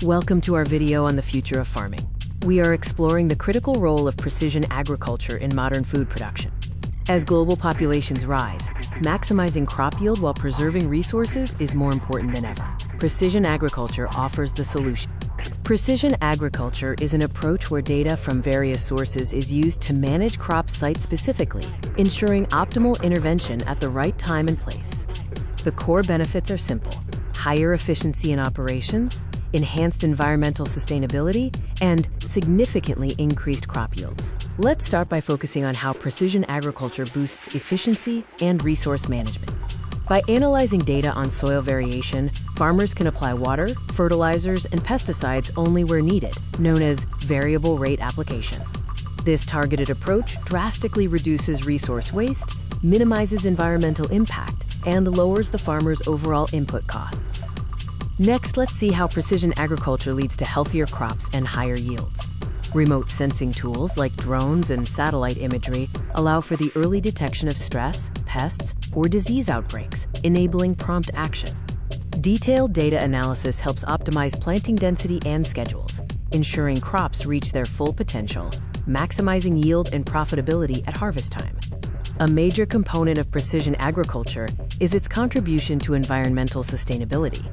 Welcome to our video on the future of farming. We are exploring the critical role of precision agriculture in modern food production. As global populations rise, maximizing crop yield while preserving resources is more important than ever. Precision agriculture offers the solution. Precision agriculture is an approach where data from various sources is used to manage crops site-specifically, ensuring optimal intervention at the right time and place. The core benefits are simple: higher efficiency in operations, enhanced environmental sustainability, and significantly increased crop yields. Let's start by focusing on how precision agriculture boosts efficiency and resource management. By analyzing data on soil variation, farmers can apply water, fertilizers, and pesticides only where needed, known as variable rate application. This targeted approach drastically reduces resource waste, minimizes environmental impact, and lowers the farmer's overall input costs. Next, let's see how precision agriculture leads to healthier crops and higher yields. Remote sensing tools like drones and satellite imagery allow for the early detection of stress, pests, or disease outbreaks, enabling prompt action. Detailed data analysis helps optimize planting density and schedules, ensuring crops reach their full potential, maximizing yield and profitability at harvest time. A major component of precision agriculture is its contribution to environmental sustainability.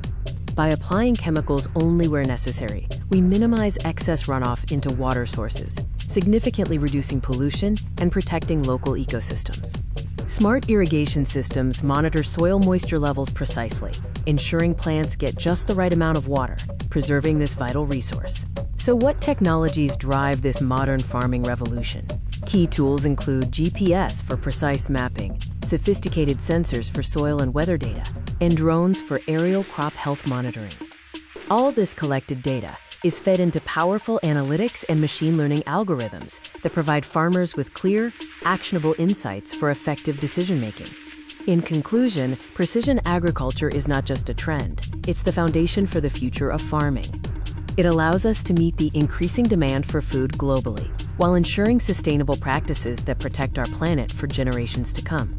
By applying chemicals only where necessary, we minimize excess runoff into water sources, significantly reducing pollution and protecting local ecosystems. Smart irrigation systems monitor soil moisture levels precisely, ensuring plants get just the right amount of water, preserving this vital resource. So what technologies drive this modern farming revolution? Key tools include GPS for precise mapping, sophisticated sensors for soil and weather data, and drones for aerial crop health monitoring. All this collected data is fed into powerful analytics and machine learning algorithms that provide farmers with clear, actionable insights for effective decision-making. In conclusion, precision agriculture is not just a trend, it's the foundation for the future of farming. It allows us to meet the increasing demand for food globally, while ensuring sustainable practices that protect our planet for generations to come.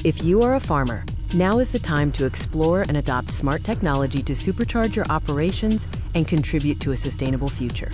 If you are a farmer, now is the time to explore and adopt smart technology to supercharge your operations and contribute to a sustainable future.